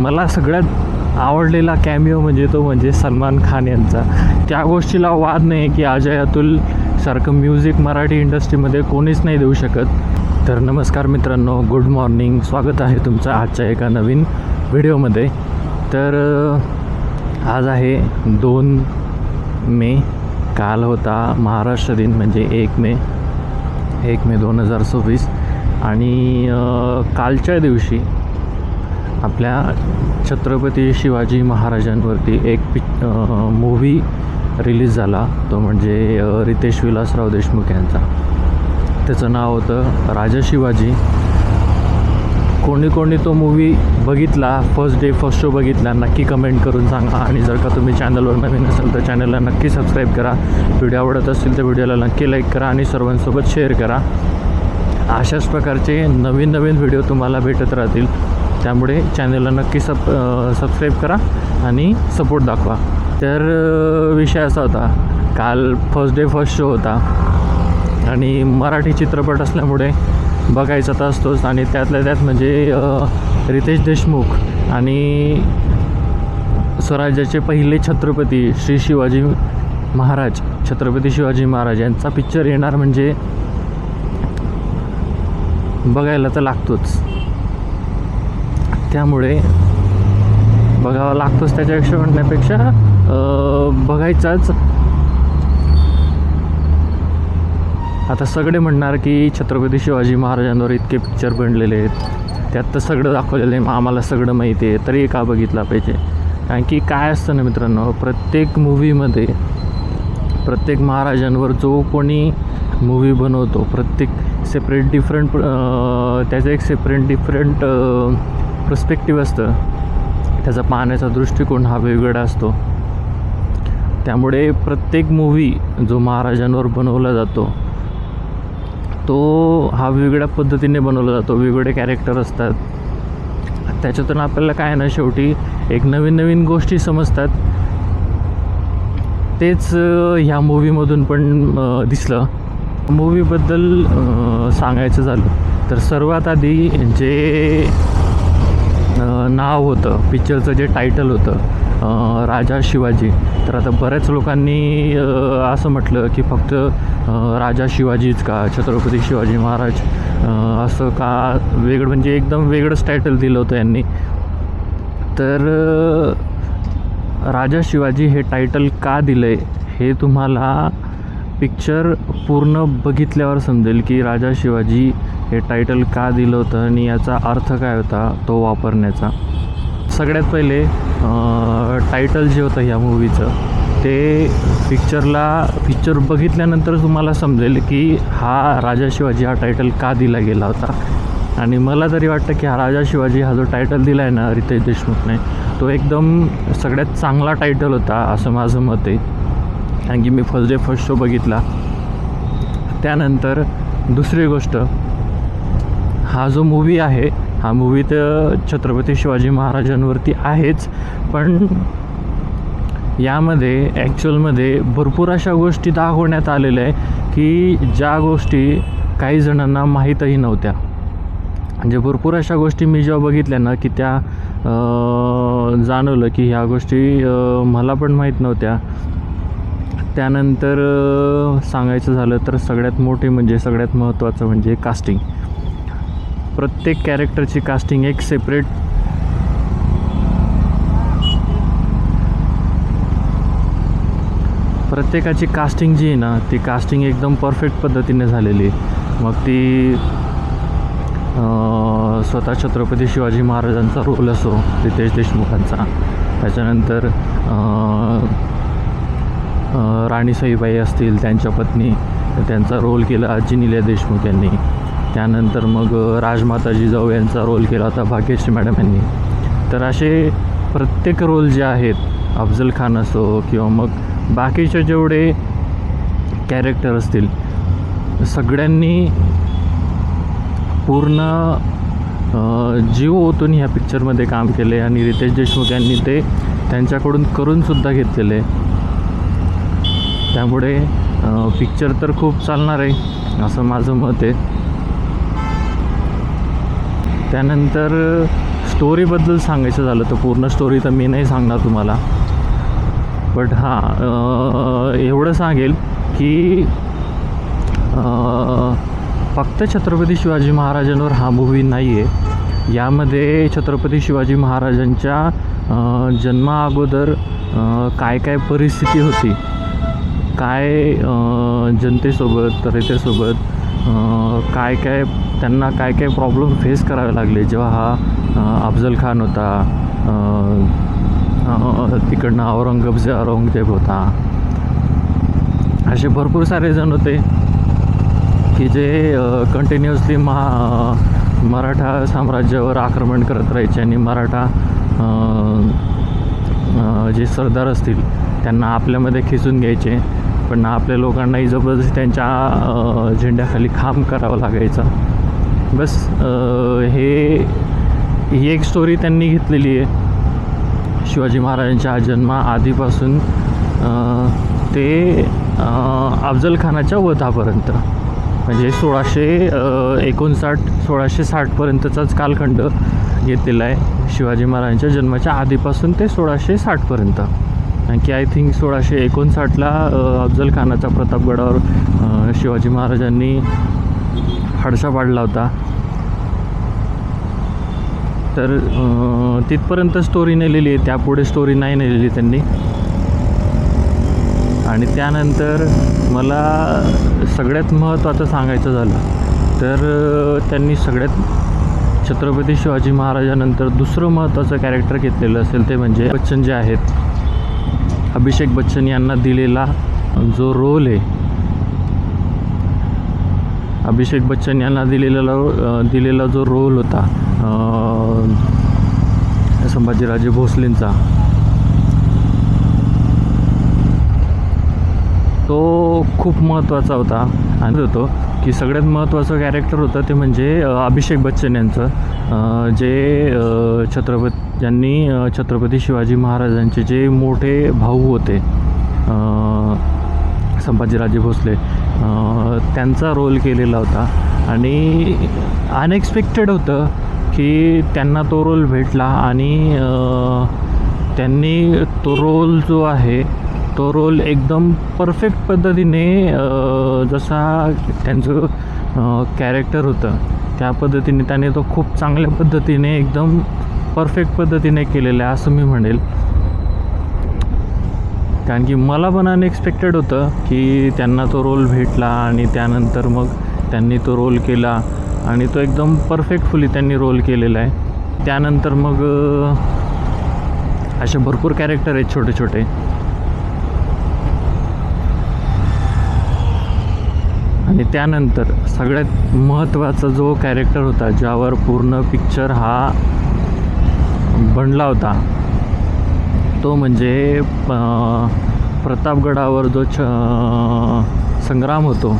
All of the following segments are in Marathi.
मला सगळ्यात आवडलेला कॅमिओ म्हणजे सलमान खान यांचा. त्या गोष्टीला वाद नाही की अजय अतुल सारखं म्युझिक मराठी इंडस्ट्रीमध्ये कोणीच नाही देऊ शकत. तर नमस्कार मित्रांनो, गुड मॉर्निंग, स्वागत आहे तुमचं आजच्या एका नवीन व्हिडिओमध्ये. तर आज आहे 2 मे. काल होता महाराष्ट्र दिन म्हणजे 1 मे 2026. आणि कालच्या दिवशी आपल्या छत्रपती शिवाजी महाराजांवरती एक मूव्ही रिलीज झाला. तो म्हणजे रितेश विलासराव देशमुख यांचा. त्याचं नाव होतं राजा शिवाजी. कोणी तो मूव्ही बघितला, फर्स्ट शो बघितला, नक्की कमेंट करून सांगा. आणि जर का तुम्ही चॅनलवर नवीन असाल तर चॅनलला नक्की सबस्क्राईब करा. व्हिडिओ आवडत असतील तर व्हिडिओला नक्की लाईक करा आणि सर्वांसोबत शेअर करा. अशाच प्रकारचे नवीन व्हिडिओ तुम्हाला भेटत राहतील. त्यामुळे चॅनलला नक्की सबस्क्राईब करा आणि सपोर्ट दाखवा. तर विषय असा होता, काल फर्स्ट शो होता आणि मराठी चित्रपट असल्यामुळे बघायचा तर असतोच. आणि त्यातल्या त्यात म्हणजे रितेश देशमुख आणि स्वराज्याचे पहिले छत्रपती छत्रपती शिवाजी महाराज यांचा पिक्चर येणार म्हणजे बघायला तर लागतोच. त्यामुळे बघावा लागतोच, त्याच्यापेक्षा म्हणण्यापेक्षा बघायचाच. आता सगळे म्हणणार की छत्रपती शिवाजी महाराजांवर इतके पिक्चर बनलेले आहेत, त्यात तर सगळं दाखवलेलं आहे, आम्हाला सगळं माहिती आहे, तरी का बघितला पाहिजे. कारण की काय असतं ना मित्रांनो, प्रत्येक मूव्हीमध्ये प्रत्येक महाराजांवर जो कोणी मूव्ही बनवतो, प्रत्येक सेपरेट डिफरंट त्याचं एक डिफरंट पर्स्पेक्टिव्ह असतं. त्याचा पाहण्याचा दृष्टिकोन हा वेगळा असतो. त्यामुळे प्रत्येक मूव्ही जो महाराजांवर बनवला जातो तो हा वेगळ्या पद्धतीने बनवला जातो. वेगवेगळे कॅरेक्टर असतात. त्याच्यातून आपल्याला काय ना, शेवटी एक नवीन गोष्टी समजतात. तेच ह्या मूव्हीमधून पण दिसलं. मूव्हीबद्दल सांगायचं झालं तर सर्वात आधी जे नाव होतं, पिक्चरचं जे टायटल होतं राजा शिवाजी. तर आता बऱ्याच लोकांनी असं म्हटलं की फक्त राजा शिवाजीच का, छत्रपती शिवाजी महाराज असं का वेगळं, म्हणजे एकदम वेगळंच टायटल दिलं होतं यांनी. तर राजा शिवाजी हे टायटल का दिलं आहे हे तुम्हाला पिक्चर पूर्ण बघितल्यावर समजेल की राजा शिवाजी हे टायटल का दिलं होतं आणि याचा अर्थ काय होता तो वापरण्याचा. सगळ्यात पहिले टायटल जे होतं ह्या मूव्हीचं ते पिक्चर बघितल्यानंतर तुम्हाला समजेल की हा राजा शिवाजी हा टायटल का दिला गेला होता. आणि मला तरी वाटतं की हा राजा शिवाजी हा जो टायटल दिला आहे ना रितेश देशमुखने, तो एकदम सगळ्यात चांगला टायटल होता असं माझं मत आहे. कारण की मी फर्स्ट शो बघितला. त्यानंतर दुसरी गोष्ट, हा जो मूव्ही आहे, हा मूव्ही तर छत्रपती शिवाजी महाराजांवरती आहेच, पण यामध्ये ॲक्च्युअलमध्ये भरपूर अशा गोष्टी दाखवण्यात आलेल्या आहे की ज्या गोष्टी काही जणांना माहीतही नव्हत्या. म्हणजे भरपूर अशा गोष्टी मी जेव्हा बघितल्या ना की त्या जाणवलं की ह्या गोष्टी मला पण माहीत नव्हत्या. त्यानंतर सांगायचं झालं तर सगळ्यात महत्त्वाचं म्हणजे कास्टिंग. प्रत्येक कॅरेक्टरची कास्टिंग एक सेपरेट प्रत्येकाची कास्टिंग जी आहे ना, ती कास्टिंग एकदम परफेक्ट पद्धतीने झालेली आहे. मग ती स्वतः छत्रपती शिवाजी महाराजांचा रोल असो, रितेश देशमुखांचा, त्याच्यानंतर राणी सईबाई असतील, त्यांच्या पत्नी, त्यांचा रोल केला अजिनील्या देशमुख यांनी. त्यानंतर मग राजमाता जिजाऊ यांचा रोल केला होता भाग्यश्री मॅडम यांनी. तर असे प्रत्येक रोल जे आहेत, अफजल खान असो किंवा मग बाकीचे जेवढे कॅरेक्टर असतील, सगळ्यांनी पूर्ण जीव ओतून ह्या पिक्चरमध्ये काम केले. आणि रितेश देशमुख यांनी ते त्यांच्याकडून करूनसुद्धा घेतलेले. त्यामुळे पिक्चर तर खूप चालणार आहे असं माझं मत आहे. त्यानंतर स्टोरीबद्दल सांगायचं झालं तर पूर्ण स्टोरी तर मी नाही सांगणार तुम्हाला, बट एवढं सांगेल की फक्त छत्रपती शिवाजी महाराजांवर हा मूवी नाही आहे. यामध्ये छत्रपती शिवाजी महाराजांच्या जन्माअगोदर काय काय परिस्थिती होती, काय जनतेसोबत रयतेसोबत काय काय प्रॉब्लेम फेस करावे लागले जेव्हा हा अफजल खान होता, तिकडनं औरंगजेब होता. असे भरपूर सारे जण होते की जे कंटिन्युअसली मराठा साम्राज्यावर आक्रमण करत राहायचे आणि मराठा जे सरदार असतील त्यांना आपल्यामध्ये खेचून घ्यायचे, पण आपल्या लोकांनाही जबरदस्ती त्यांच्या झेंड्याखाली खांब करावा लागायचा. बस ही एक स्टोरी त्यांनी घेतलेली आहे शिवाजी महाराजांच्या जन्माआधीपासून ते अफजल खानाच्या वधापर्यंत, म्हणजे 1660पर्यंतचाच कालखंड घेतलेला आहे शिवाजी महाराजांच्या जन्माच्या आधीपासून ते 1660पर्यंत. की आय थिंक 1659ला अफजल खानाचा प्रतापगडावर शिवाजी महाराजांनी हडशा पाडला होता. तर तिथपर्यंत स्टोरी नेलेली आहे, त्यापुढे स्टोरी नाही नेलेली त्यांनी. आणि त्यानंतर मला सगळ्यात महत्त्वाचं सांगायचं झालं तर त्यांनी सगळ्यात छत्रपती शिवाजी महाराजानंतर दुसरं महत्त्वाचं कॅरेक्टर घेतलेलं असेल ते म्हणजे बच्चन जे आहेत, अभिषेक बच्चन यांना दिलेला जो रोल आहे, अभिषेक बच्चन यांना दिलेला जो रोल होता संभाजीराजे भोसलेंचा, तो खूप महत्त्वाचा होता. आणि होतो की सगळ्यात महत्त्वाचं कॅरेक्टर होतं ते म्हणजे अभिषेक बच्चन यांचं, जे छत्रपती शिवाजी महाराजांचे जे मोठे भाऊ होते संभाजीराजे भोसले, त्यांचा रोल केलेला होता. आणि अनएक्सपेक्टेड होतं की त्यांना तो रोल भेटला आणि त्यांनी तो रोल जो आहे तो रोल एकदम परफेक्ट पद्धतीने, जसा त्यांचं कॅरेक्टर होतं त्या पद्धतीने त्याने तो खूप चांगल्या पद्धतीने एकदम परफेक्ट पद्धतीने केलेलं आहे असं मी म्हणेल. कारण की मला पण अनएक्सपेक्टेड होतं की त्यांना तो रोल भेटला आणि त्यानंतर मग त्यांनी तो रोल केला आणि तो एकदम परफेक्टफुली त्यांनी रोल केलेला आहे. त्यानंतर मग असे भरपूर कॅरेक्टर आहेत छोटे छोटे. आणि त्यानंतर सगळ्यात महत्त्वाचा जो कॅरेक्टर होता, ज्यावर पूर्ण पिक्चर हा बनला होता, तो म्हणजे प्रतापगडावर जो संग्राम होतो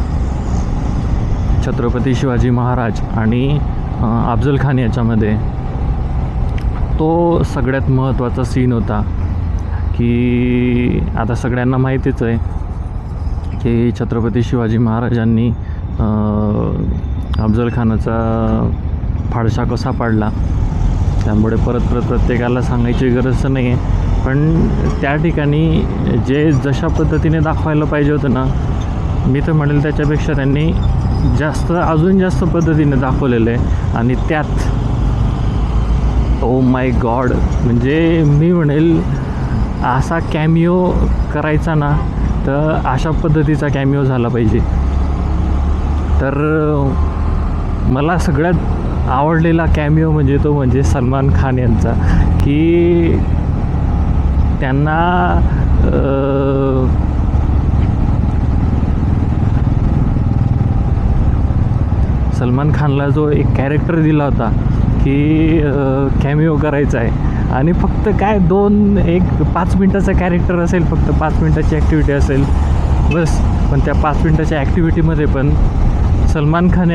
छत्रपती शिवाजी महाराज आणि अफजल खान याच्यामध्ये, तो सगळ्यात महत्त्वाचा सीन होता. की आता सगळ्यांना माहितीच आहे की छत्रपती शिवाजी महाराजांनी अफजल खानाचा फाडशा कसा पाडला, त्यामुळे परत प्रत्येकाला सांगायची गरज नाही आहे. पण त्या ठिकाणी जशा पद्धतीने दाखवायला पाहिजे होतं ना, मी तर म्हणेल त्याच्यापेक्षा त्यांनी अजून जास्त पद्धतीने दाखवलेलं आहे. आणि त्यात ओ माय गॉड, म्हणजे मी म्हणेल असा कॅमिओ करायचा ना तर अशा पद्धतीचा कॅमिओ झाला पाहिजे. तर मला सगळ्यात आवडलेला कॅमिओ म्हणजे सलमान खान यांचा, की त्यांना सलमान खानला जो एक कॅरेक्टर दिला होता की कॅमिओ करायचा आहे आणि फक्त काय 5 मिनटाचा कॅरेक्टर असेल, फक्त 5 मिनटाची ॲक्टिव्हिटी असेल बस. पण त्या 5 मिनटाच्या ॲक्टिव्हिटीमध्ये पण सलमान खान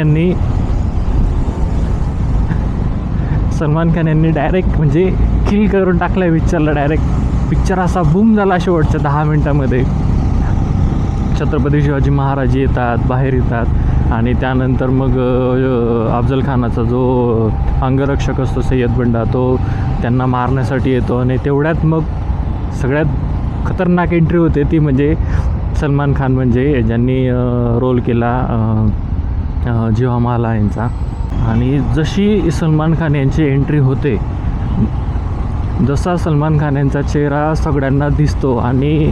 यांनी डायरेक्ट म्हणजे किल करून टाकला पिक्चरला. डायरेक्ट पिक्चर असा बूम झाला शेवटच्या 10 मिनटामध्ये. छत्रपती शिवाजी महाराज येतात, बाहेर येतात आणि त्यानंतर मग अफजल खानाचा जो अंगरक्षक असतो सय्यद बंडा, तो त्यांना मारण्यासाठी येतो. आणि तेवढ्यात मग सगळ्यात खतरनाक एंट्री होते ती म्हणजे सलमान खान, म्हणजे ज्यांनी रोल केला जीवा माला यांचा. आणि जशी सलमान खान यांची एंट्री होते, जसा सलमान खान यांचा चेहरा सगळ्यांना दिसतो आणि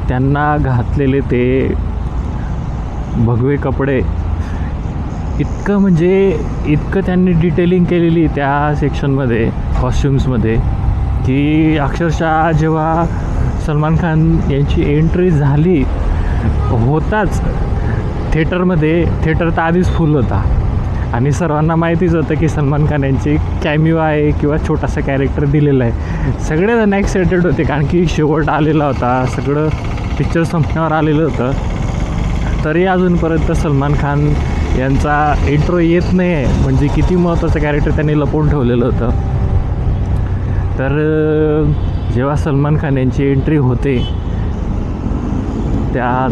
त्यांना घातलेले ते भगवे कपडे, इतकं म्हणजे इतकं त्यांनी डिटेलिंग केलेली त्या सेक्शनमध्ये, कॉस्ट्युम्समध्ये, की अक्षरशः जेव्हा सलमान खान यांची एंट्री झाली होताच थिएटरमध्ये, थिएटर तर आधीच फुल होता आणि सर्वांना माहितीच होतं की सलमान खान यांची कॅमिओ आहे किंवा छोटासा कॅरेक्टर दिलेला आहे. सगळेजण एक्सायटेड होते कारण की शेवट आलेला होता, सगळं पिक्चर संपण्यावर आलेलं होतं. तरी अजूनपर्यंत सलमान खान यांचा इंट्रो येत नाही आहे, म्हणजे किती महत्त्वाचं कॅरेक्टर त्यांनी लपवून ठेवलेलं होतं. तर जेव्हा सलमान खान यांची एंट्री होते त्या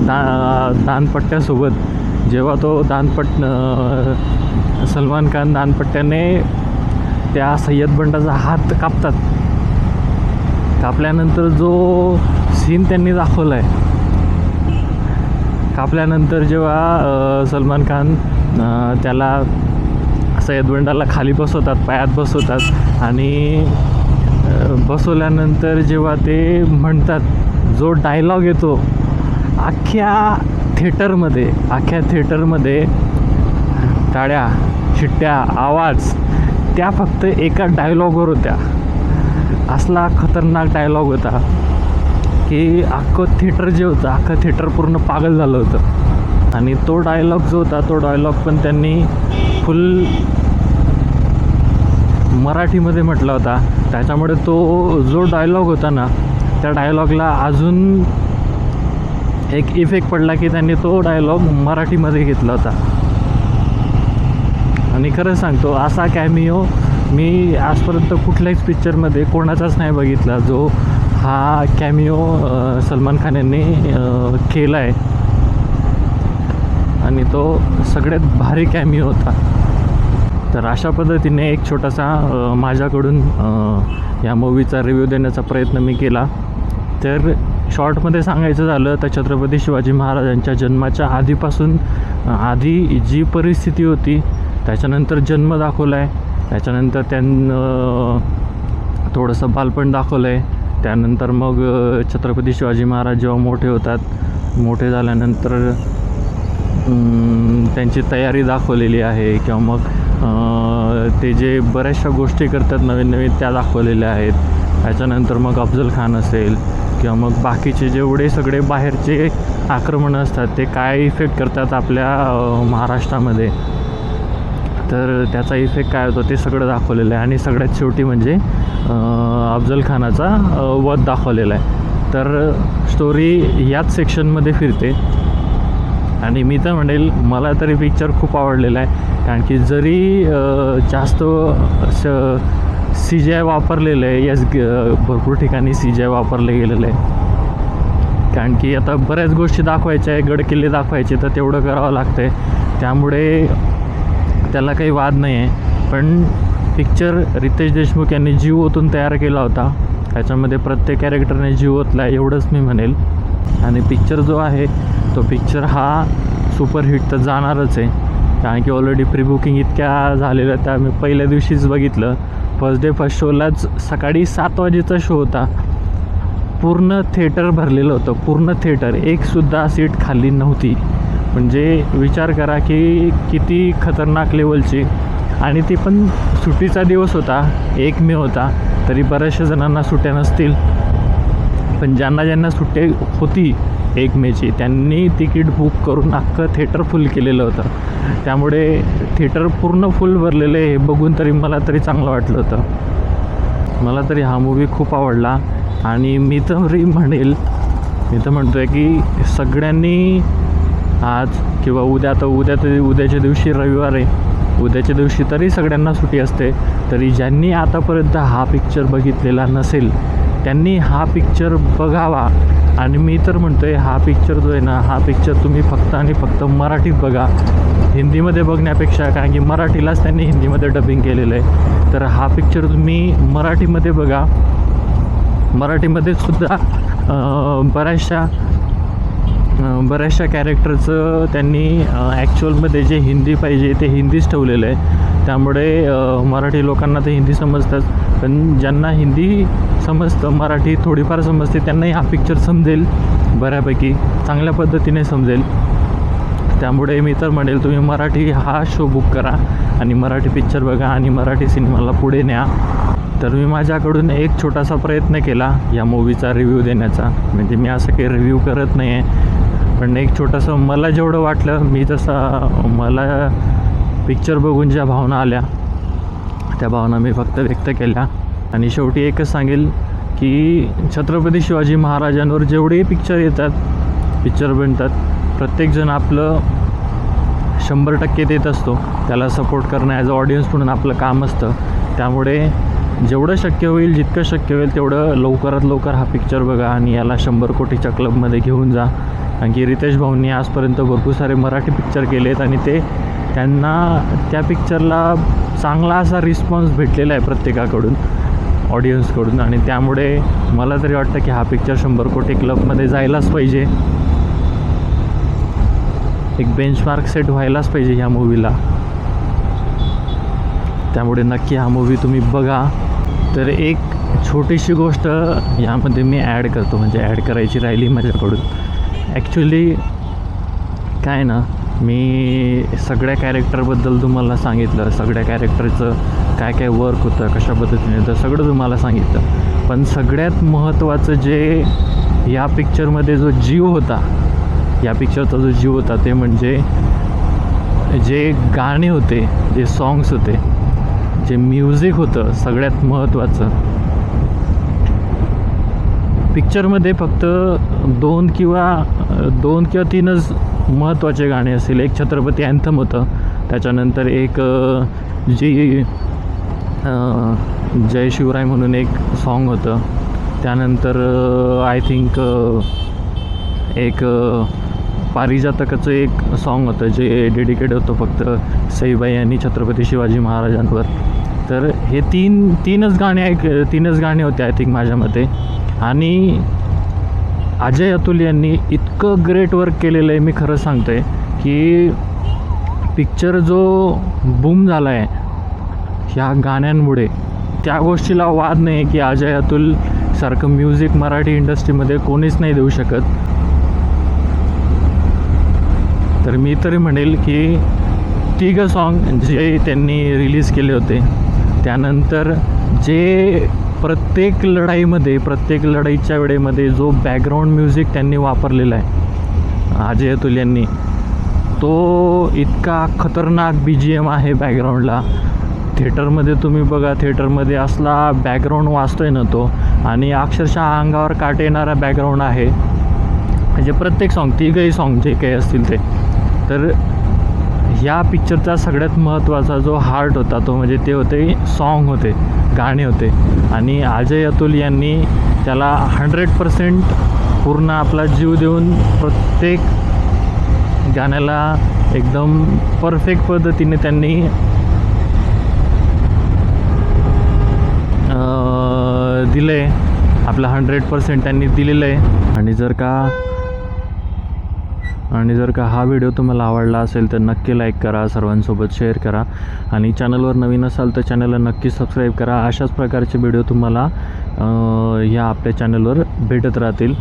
दानपट्ट्यासोबत, जेव्हा तो सलमान खान दानपट्ट्याने त्या सय्यद बंडाचा हात कापल्यानंतर जो सीन त्यांनी दाखवला आहे, कापल्यानंतर जेव्हा सलमान खान त्याला सय्यद बंडाला खाली बसवतात, पायात बसवतात आणि बसवल्यानंतर जेव्हा ते म्हणतात, जो डायलॉग येतो अख्ख्या थिएटरमध्ये टाळ्या, शिट्ट्या, आवाज, त्या फक्त एका डायलॉगवर होत्या. असला खतरनाक डायलॉग होता की अख्खं थिएटर पूर्ण पागल झालं होतं. आणि तो डायलॉग जो होता, तो डायलॉग पण त्यांनी फुल मराठीमध्ये म्हटला होता. त्याच्यामुळे तो जो डायलॉग होता ना, त्या डायलॉगला अजून एक इफेक्ट पडला की त्यांनी तो डायलॉग मराठीमध्ये घेतला होता. आणि खरं सांगतो, असा कॅमिओ मी आजपर्यंत कुठल्याच पिक्चरमध्ये कोणाचाच नाही बघितला जो हा कॅमिओ सलमान खान यांनी केला आहे. आणि तो सगळ्यात भारी कॅमिओ होता. तर अशा पद्धतीने एक छोटासा माझ्याकडून या मूवीचा रिव्ह्यू देण्याचा प्रयत्न मी केला. तर शॉर्टमध्ये सांगायचं झालं तर छत्रपती शिवाजी महाराजांच्या जन्माच्या आधी जी परिस्थिती होती, त्याच्यानंतर जन्म दाखवला आहे, त्याच्यानंतर त्यांना थोडंसं बालपण दाखवलं आहे, त्यानंतर मग छत्रपती शिवाजी महाराज जेव्हा मोठे होतात, मोठे झाल्यानंतर त्यांची तयारी दाखवलेली आहे, किंवा मग ते जे बऱ्याचशा गोष्टी करतात नवीन त्या दाखवलेल्या आहेत. त्याच्यानंतर मग अफजल खान असेल किंवा मग बाकीचे जेवढे सगळे बाहेरचे आक्रमणं असतात ते काय इफेक्ट करतात आपल्या महाराष्ट्रामध्ये, तर त्याचा इफेक्ट काय होतो ते सगळं दाखवलेलं आहे. आणि सगळ्यात शेवटी म्हणजे अफजल खानाचा वध दाखवलेला आहे. तर स्टोरी याच सेक्शनमध्ये फिरते. आणि मी तर म्हणेल, मला तरी पिक्चर खूप आवडलेला आहे, कारण की जरी जास्त CGI वापरलेलं आहे, भरपूर ठिकाणी CGI वापरले गेलेलं आहे, कारण की आता बऱ्याच गोष्टी दाखवायच्या आहे, गडकिल्ले दाखवायचे, तर तेवढं करावं लागतं आहे, त्यामुळे त्याला काही वाद नाही आहे. पण पिक्चर रितेश देशमुख यांनी जीव ओतून तयार केला होता, त्याच्यामध्ये प्रत्येक कॅरेक्टरने जीव ओतला आहे, एवढंच मी म्हणेल. आणि पिक्चर जो आहे तो पिक्चर हा सुपरहिट तर जाणारच आहे, कारण की ऑलरेडी प्री बुकिंग इतक्या झालेल्या, त्या मी पहिल्या दिवशीच बघितलं. फर्स्ट शोलाच सकाळी 7 वाजेचा शो होता, पूर्ण थिएटर भरलेलं होतं, पूर्ण थिएटर, एकसुद्धा सीट खाली नव्हती. म्हणजे विचार करा की किती खतरनाक लेवलची. आणि ती पण सुट्टीचा दिवस होता, 1 मे होता, तरी बऱ्याचशा जणांना सुट्ट्या नसतील, पण ज्यांना सुट्टी होती 1 मेची त्यांनी तिकीट बुक करून अख्खं थिएटर फुल केलेलं होतं. त्यामुळे थिएटर पूर्ण फुल भरलेलं आहे, हे बघून तरी मला तरी चांगलं वाटलं होतं. मला तरी हा मूवी खूप आवडला. आणि मी तर म्हणतो आहे की सगळ्यांनी आज किंवा उद्याच्या दिवशी रविवार आहे, उद्याच्या दिवशी तरी सगळ्यांना सुट्टी असते, तरी ज्यांनी आतापर्यंत हा पिक्चर बघितलेला नसेल त्यांनी हा पिक्चर बघावा. आणि मी तर म्हणतो आहे हा पिक्चर जो आहे ना, हा पिक्चर तुम्ही फक्त आणि फक्त मराठीत बघा, हिंदीमध्ये बघण्यापेक्षा. कारण की मराठीलाच त्यांनी हिंदीमध्ये डबिंग केलेलं आहे. तर हा पिक्चर तुम्ही मराठीमध्ये बघा. मराठीमध्ये सुद्धा बऱ्याचशा कॅरेक्टरचं त्यांनी ॲक्च्युअलमध्ये जे हिंदी पाहिजे ते हिंदीच ठेवलेलं आहे. त्यामुळे मराठी लोकांना ते हिंदी समजतात, पण ज्यांना हिंदी समजतं, मराठी थोडीफार समजते, त्यांनाही हा पिक्चर समजेल, बऱ्यापैकी चांगल्या पद्धतीने समजेल. त्यामुळे मी तर म्हणेल तुम्ही मराठी हा शो बुक करा आणि मराठी पिक्चर बघा आणि मराठी सिनेमाला पुढे न्या. तर मी माझ्याकडून एक छोटासा प्रयत्न केला या मूवीचा रिव्ह्यू देण्याचा. म्हणजे मी असं काही रिव्ह्यू करत नाही आहे, पण एक छोटंसं मला जेवढं वाटलं, मी तसं मला पिक्चर बघून ज्या भावना आल्या त्या भावना मी फक्त व्यक्त केल्या. आणि शेवटी एकच सांगेल की छत्रपती शिवाजी महाराजांवर जेवढे पिक्चर येतात, पिक्चर बनतात, प्रत्येकजण आपलं 100% देत असतो. त्याला सपोर्ट करणं ॲज अ ऑडियन्स म्हणून आपलं काम असतं. त्यामुळे जेवढं शक्य होईल, जितकं शक्य होईल तेवढं लवकरात लवकर हा पिक्चर बघा आणि याला 100 कोटीच्या क्लबमध्ये घेऊन जा. कारण की रितेश भाऊंनी आजपर्यंत भरपूर सारे मराठी पिक्चर केले आहेत आणि त्यांना त्या पिक्चरला चांगला असा रिस्पॉन्स भेटलेला आहे प्रत्येकाकडून, ऑडियन्सकडून. आणि त्यामुळे मला तरी वाटतं की हा पिक्चर 100 कोटी क्लबमध्ये जायलाच पाहिजे. एक बेंचमार्क सेट व्हायलाच पाहिजे ह्या मूवीला. त्यामुळे नक्की हा मूवी तुम्ही बघा. तर एक छोटीशी गोष्ट यामध्ये मी ॲड करतो, म्हणजे ॲड करायची राहिली माझ्याकडून. ॲक्च्युली काय ना, मी सगळ्या कॅरेक्टरबद्दल तुम्हाला सांगितलं, सगळ्या कॅरेक्टरचं काय काय वर्क होतं, कशा पद्धतीने, तर सगळं तुम्हाला सांगितलं. पण सगळ्यात महत्त्वाचं जे या पिक्चरमध्ये जो जीव होता, या पिक्चरचा जो जीव होता, ते म्हणजे जे गाणे होते, जे सॉंग्स होते, जे म्युझिक होतं. सगळ्यात महत्त्वाचं, पिक्चरमध्ये फक्त दोन किंवा 3च महत्त्वाचे गाणे असतील. एक छत्रपती अँथम होतं, त्याच्यानंतर एक जय शिवराय म्हणून एक सॉन्ग होतं, त्यानंतर आय थिंक एक पारिजातकाचं एक सॉन्ग होतं जे डेडिकेट होतं फक्त सईबाई आणि छत्रपती शिवाजी महाराजांवर. तर हे तीनच गाणे होते आय थिंक माझ्या मते. आणि अजय अतुल यांनी इतकं ग्रेट वर्क केलेलं आहे, मी खरं सांगतो आहे की पिक्चर जो बूम झाला आहे ह्या गाण्यांमुळे, त्या गोष्टीला वाद नाही की अजय अतुल सारखं म्युझिक मराठी इंडस्ट्रीमध्ये कोणीच नाही देऊ शकत. तर मी तरी म्हणेल की तिघं सॉन्ग जे त्यांनी रिलीज केले होते, त्यानंतर जे प्रत्येक लढाईच्या वेळेमध्ये जो बॅकग्राऊंड म्युझिक त्यांनी वापरलेला आहे अजय अतुल यांनी, तो इतका खतरनाक BGM आहे बॅकग्राऊंडला. थिएटरमध्ये तुम्ही बघा, थिएटरमध्ये असला बॅकग्राऊंड वाजतोय ना तो, आणि अक्षरशः अंगावर काटे येणारा बॅकग्राऊंड आहे. म्हणजे प्रत्येक सॉन्ग, तिघही सॉन्ग जे काही असतील ते. तर ह्या पिक्चरचा सगळ्यात महत्त्वाचा जो हार्ट होता तो म्हणजे ते होते सॉन्ग होते, गाणे होते. आणि अजय अतुल यांनी त्याला 100% पूर्ण आपला जीव देऊन प्रत्येक गाण्याला एकदम परफेक्ट पद्धतीने त्यांनी दिलं आहे. आपला 100% त्यांनी दिलेलं आहे. आणि जर का हा व्हिडिओ तुम्हाला आवडला असेल तर नक्की लाईक करा, सर्वांसोबत शेअर करा. आणि चॅनलवर नवीन असाल तर चॅनलला नक्की सबस्क्राईब करा. अशाच प्रकारचे व्हिडिओ तुम्हाला या आपल्या चॅनलवर भेटत राहतील.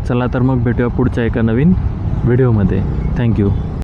चला तर मग भेटूया पुढच्या एका नवीन व्हिडिओमध्ये. थँक्यू.